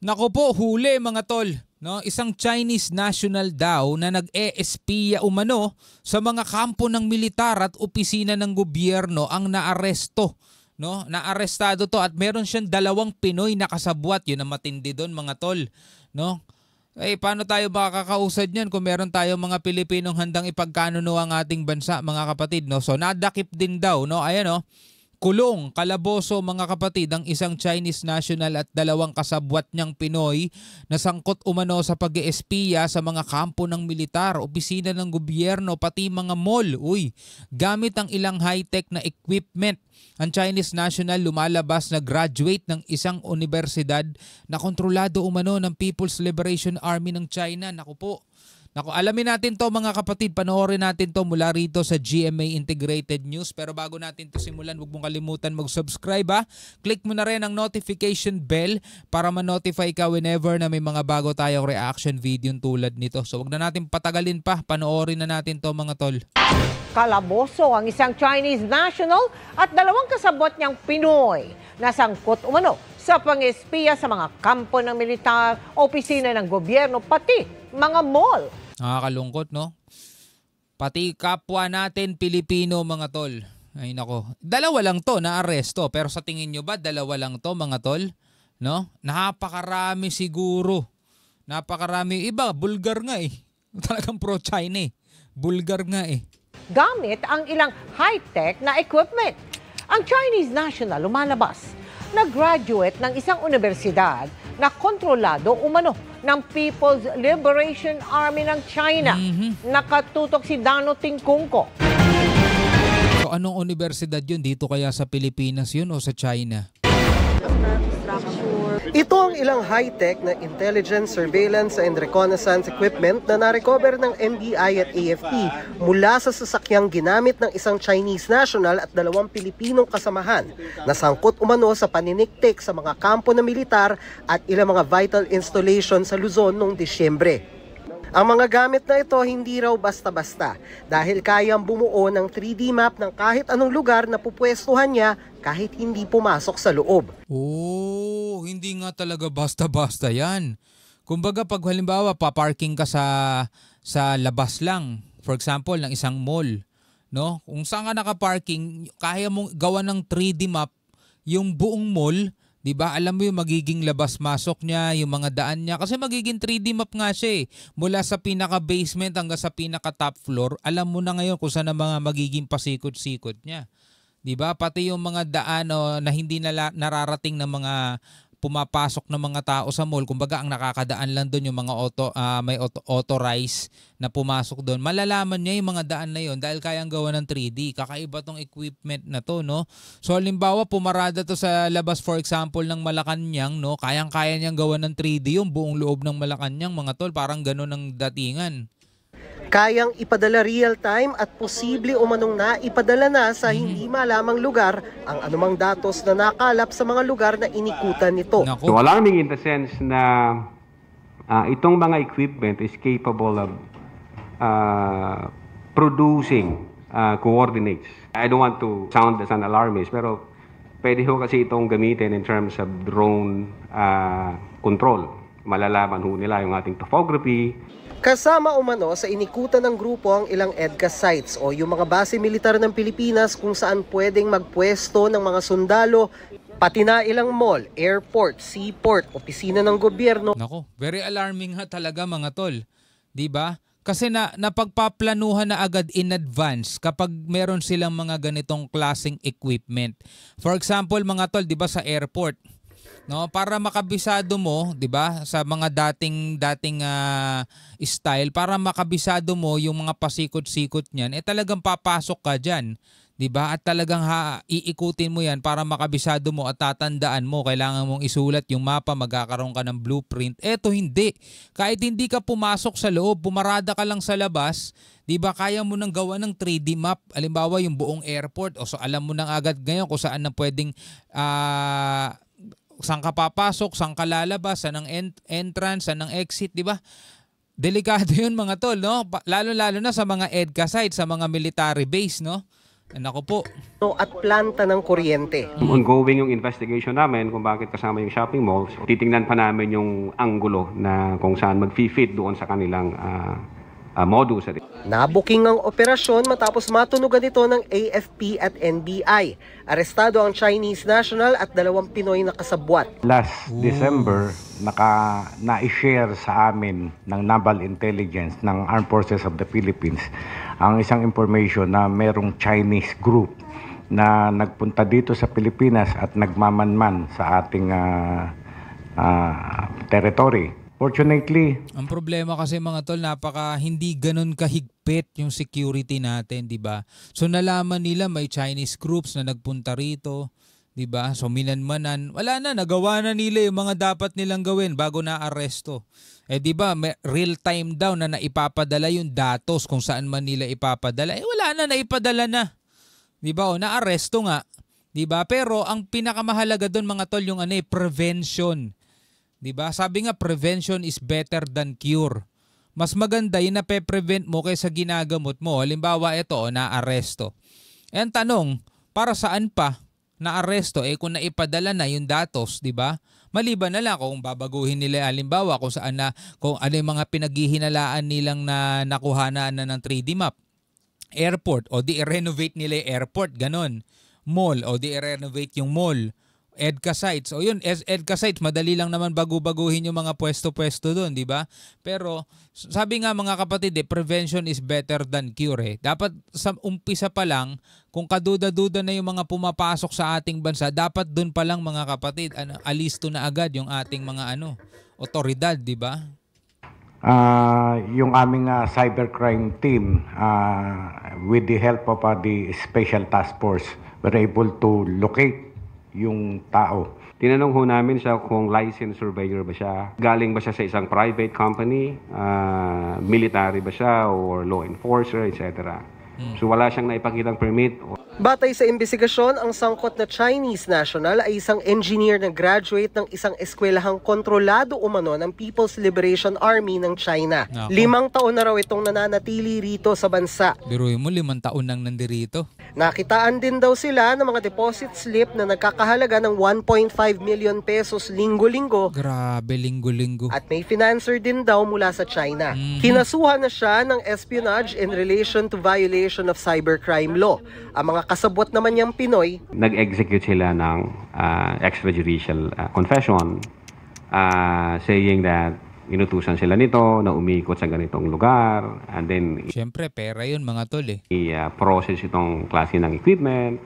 Naku po, huli mga tol. No, isang Chinese national daw na nag-espiya umano sa mga kampo ng militar at opisina ng gobyerno ang naaresto. No, naarestado to at meron siyang 2 Pinoy na kasabwat. Yun ang matindi doon mga tol. No? Paano tayo makakausad niyan kung meron tayong mga Pilipinong handang ipagkanuno ang ating bansa, mga kapatid, no? So nadakip din daw, no? Ayan, no? Kulong, kalaboso mga kapatid ang isang Chinese national at 2 kasabwat niyang Pinoy na sangkot umano sa pag-eespiya sa mga kampo ng militar, opisina ng gobyerno, pati mga mall. Gamit ang ilang high-tech na equipment. Ang Chinese national lumalabas na graduate ng isang universidad na kontrolado umano ng People's Liberation Army ng China. Naku po. Alamin natin to mga kapatid, panoorin natin to mula rito sa GMA Integrated News. Pero bago natin to simulan, huwag mong kalimutan mag-subscribe ha. Click mo na rin ang notification bell para ma-notify ka whenever na may mga bago tayong reaction video tulad nito. So huwag na natin patagalin pa, panoorin na natin to mga tol. Kalaboso ang isang Chinese national at 2 kasabot niyang Pinoy na sangkot umano sa pang-espiya sa mga kampo ng militar, opisina ng gobyerno, pati mga mall. Nakakalungkot, no? Pati kapwa natin Pilipino mga tol. Ay nako. 2 lang to na aresto, pero sa tingin nyo ba 2 lang to mga tol? No? Napakarami siguro. Napakarami. Iba, bulgar nga eh. Talagang pro-China eh. Bulgar nga eh. Gamit ang ilang high-tech na equipment. Ang Chinese national lumalabas na graduate ng isang universidad na kontrolado umano ng People's Liberation Army ng China. Nakatutok si Dano Tingkungko. So anong universidad yun? Dito kaya sa Pilipinas yun o sa China? Ito ang ilang high-tech na intelligence, surveillance and reconnaissance equipment na na-recover ng NBI at AFP mula sa sasakyang ginamit ng isang Chinese national at 2 Pilipinong kasamahan na sangkot umano sa paniniktik sa mga kampo na militar at ilang mga vital installation sa Luzon noong Disyembre. Ang mga gamit na ito hindi raw basta-basta dahil kayang bumuo ng 3D map ng kahit anong lugar na pupwestuhan niya kahit hindi pumasok sa loob. Hindi nga talaga basta-basta yan. Kumbaga pag halimbawa paparking ka sa labas lang, for example ng isang mall, no? Kung saan ka nakaparking, kaya mong gawa ng 3D map yung buong mall. Diba? Alam mo yung magiging labas-masok niya, yung mga daan niya. Kasi magiging 3D map nga siya eh. Mula sa pinaka-basement hanggang sa pinaka-top floor, alam mo na ngayon kung saan ang mga magiging pasikot-sikot niya. Diba? Pati yung mga daan na hindi nararating ng mga pumapasok ng mga tao sa mall, kumbaga ang nakakadaan lang doon yung mga may authorized na pumasok doon. Malalaman niya yung mga daan na yun dahil kayang gawa ng 3D. Kakaiba tong equipment na to, no? So halimbawa pumarada to sa labas for example ng Malacanang, no? Kayang-kaya niyang gawa ng 3D yung buong loob ng Malacanang, mga tol, parang gano'n ang datingan. Kayang ipadala real-time at posible umanong naipadala na sa hindi malamang lugar ang anumang datos na nakalap sa mga lugar na inikutan nito. So alarming in the sense na itong mga equipment is capable of producing coordinates. I don't want to sound as an alarmist, pero pwede ho kasi itong gamitin in terms of drone control. Malalaman ho nila yung ating topography. Kasama umano sa inikutan ng grupo ang ilang EDCA sites o yung mga base militar ng Pilipinas kung saan pwedeng magpwesto ng mga sundalo, pati na ilang mall, airport, seaport, opisina ng gobyerno. Nako, very alarming ha talaga mga tol. 'Di ba? Kasi napagpaplanuhan na agad in advance kapag meron silang mga ganitong klaseng equipment. For example mga tol, 'di ba sa airport, no, para makabisado mo, 'di ba, sa mga dating style, para makabisado mo yung mga pasikot-sikot niyan, talagang papasok ka diyan, 'di ba? At talagang iikutin mo 'yan para makabisado mo at tatandaan mo, kailangan mong isulat yung mapa, magkakaroon ka ng blueprint. Eto hindi. Kahit hindi ka pumasok sa loob, pumarada ka lang sa labas, 'di ba? Kaya mo nang gawa ng 3D map. Halimbawa yung buong airport, o so alam mo nang agad ngayon kung saan na pwedeng saan ka papasok, saan ka lalabas, saan ang entrance, saan ang exit, di ba? Delikado yun mga tol, no? Lalo-lalo na sa mga EDCA sites, sa mga military base, no? Nako po. at planta ng kuryente. Ongoing yung investigation namin kung bakit kasama yung shopping malls. Titingnan pa namin yung anggulo na kung saan mag-fit doon sa kanilang modus. Nabuking ang operasyon matapos matunugan ito ng AFP at NBI. Arestado ang Chinese national at 2 Pinoy na kasabwat. Last December, na-share sa amin ng Naval Intelligence ng Armed Forces of the Philippines ang isang information na merong Chinese group na nagpunta dito sa Pilipinas at nagmamanman sa ating territory. Fortunately, ang problema kasi mga tol, hindi ganun kahigpit yung security natin, di ba? So nalaman nila may Chinese groups na nagpunta rito, di ba? So minanmanan, wala na, nagawa na nila yung mga dapat nilang gawin bago na-aresto. Di ba, real time daw na naipapadala yung datos kung saan man nila ipapadala. Wala na, naipadala na. Di ba? O na-aresto nga. Di ba? Pero ang pinakamahalaga doon mga tol yung prevention. Diba? Sabi nga, prevention is better than cure. Mas maganda yung nape-prevent mo kaysa ginagamot mo. Halimbawa, ito, na-aresto. Ang tanong, para saan pa na-aresto? Kung naipadala na yung datos, diba? Maliban na lang kung babaguhin nila, halimbawa, kung ano yung mga pinaghihinalaan nilang na nakuhanaan na ng 3D map. Airport, o di i-renovate nila yung airport, ganon. Mall, o di i-renovate yung mall. EDCA sites. O yun, EDCA sites, madali lang naman baguhin yung mga pwesto-pwesto doon, di ba? Pero sabi nga mga kapatid, prevention is better than cure. Dapat sa umpisa pa lang, kung kaduda-duda na yung mga pumapasok sa ating bansa, dapat doon pa lang mga kapatid, alisto na agad yung ating mga otoridad, di ba? yung aming cybercrime team, with the help of the Special Task Force, were able to locate yung tao. Tinanong ho namin siya kung licensed surveyor ba siya. Galing ba siya sa isang private company, military ba siya, or law enforcer, etc. So wala siyang naipakitang permit. Batay sa investigasyon, ang sangkot na Chinese national ay isang engineer na graduate ng isang eskwelahang kontrolado umano ng People's Liberation Army ng China. Nako. 5 taon na raw itong nananatili rito sa bansa. Biruin mo, 5 taon nang nandirito. Nakitaan din daw sila ng mga deposit slip na nagkakahalaga ng 1.5 million pesos linggo-linggo. Grabe, linggo-linggo. At may financer din daw mula sa China. Kinasuhan na siya ng espionage in relation to violation of cybercrime law. Ang mga kasabwat naman niyang Pinoy, Nag-execute sila ng extrajudicial confession saying that inutusan sila nito na umikot sa ganitong lugar, and then Siyempre, pera yun mga tol i-process itong klase ng equipment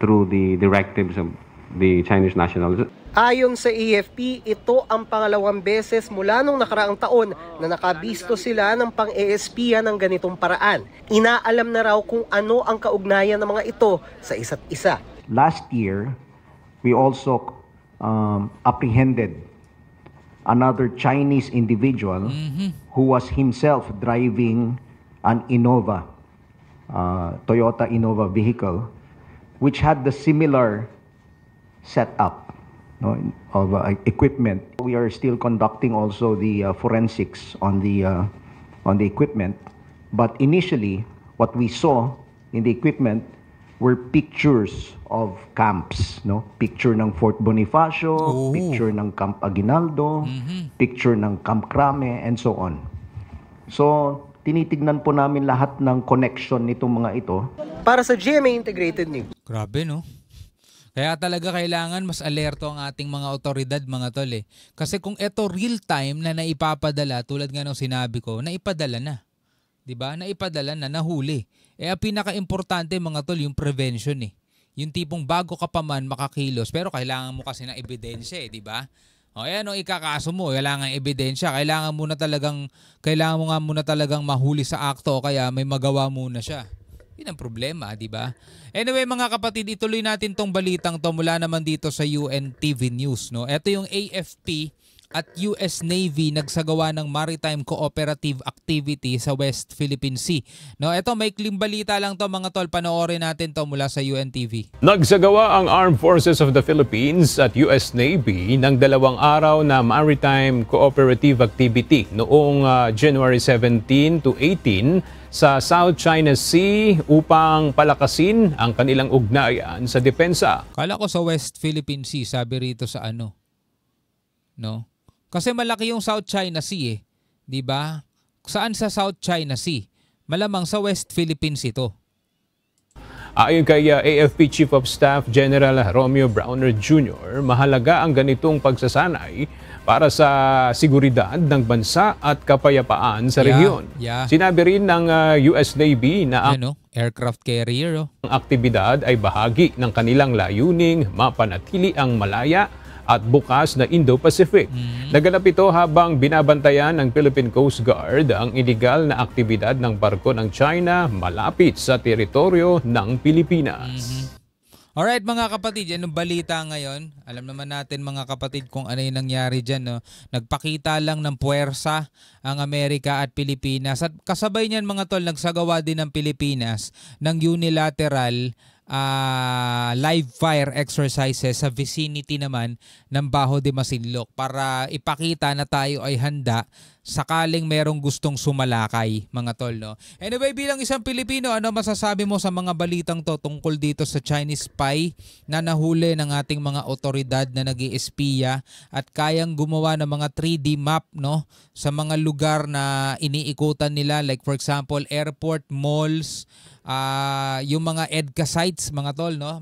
through the directives of the Chinese nationals. ayon sa AFP, ito ang pangalawang beses mula nung nakaraang taon na nakabisto sila ng pang-ESPya ng ganitong paraan. Inaalam na raw kung ano ang kaugnayan ng mga ito sa isa't isa. Last year, we also apprehended another Chinese individual who was himself driving an Innova, Toyota Innova vehicle, which had the similar setup of equipment. We are still conducting also the forensics on the equipment, but initially, what we saw in the equipment were pictures of camps, picture ng Fort Bonifacio, picture ng Camp Aguinaldo, picture ng Camp Crame, and so on. So, tinitignan po namin lahat ng connection nitong mga ito. Para sa GMA Integrated News. Grabe, no? Kaya talaga kailangan mas alerto ang ating mga otoridad, mga tol Kasi kung ito real time na naipapadala, tulad nga ng sinabi ko, naipadala na. 'Di ba? Naipadala na, nahuli. Ang pinaka-importante mga tol, yung prevention Yung tipong bago ka pa man makakilos, pero kailangan mo kasi ng ebidensya 'di ba? O ayan, ikakaso mo, kailangan ebidensya, kailangan mo nga muna talagang mahuli sa akto o kaya may magawa muna siya. Yun ang problema, di ba? Anyway, mga kapatid, ituloy natin tong balitang to mula naman dito sa UNTV News. Ito yung AFP at US Navy nagsagawa ng maritime cooperative activity sa West Philippine Sea. No, ito may kling balita lang to mga tol, panoorin natin to mula sa UNTV. Nagsagawa ang Armed Forces of the Philippines at US Navy ng 2 araw na maritime cooperative activity noong January 17 to 18 sa South China Sea upang palakasin ang kanilang ugnayan sa depensa. Kala ko sa West Philippine Sea, sabi rito sa ano. No? Kasi malaki yung South China Sea eh. 'Di ba? Saan sa South China Sea? Malamang sa West Philippines ito. Ayon kay AFP Chief of Staff General Romeo Browner Jr., mahalaga ang ganitong pagsasanay para sa seguridad ng bansa at kapayapaan sa rehiyon. Sinabi rin ng US Navy na ang aircraft carrier. Ang aktibidad ay bahagi ng kanilang layuning mapanatili ang malaya at bukas na Indo-Pacific. Naganap ito habang binabantayan ng Philippine Coast Guard ang iligal na aktibidad ng barko ng China malapit sa teritoryo ng Pilipinas. Alright mga kapatid, yan ang balita ngayon. Alam naman natin mga kapatid kung ano yung nangyari dyan. No? Nagpakita lang ng puwersa ang Amerika at Pilipinas. At kasabay niyan mga tol, nagsagawa din ng Pilipinas ng unilateral live fire exercises sa vicinity naman ng Bajo de Masinloc para ipakita na tayo ay handa sakaling merong gustong sumalakay mga tol. No? Anyway, bilang isang Pilipino, ano masasabi mo sa mga balitang to tungkol dito sa Chinese spy na nahuli ng ating mga otoridad na nag-iespiya at kayang gumawa ng mga 3D map no sa mga lugar na iniikutan nila, like for example airport, malls, yung mga EDCA sites mga tol, no?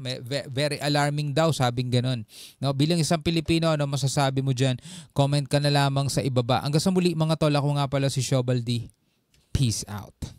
Very alarming daw, sabing ganun. No, bilang isang Pilipino, ano masasabi mo diyan? Comment ka na lamang sa ibaba. Hanggang sa muli mga tol, ako nga pala si Shobaldi. Peace out.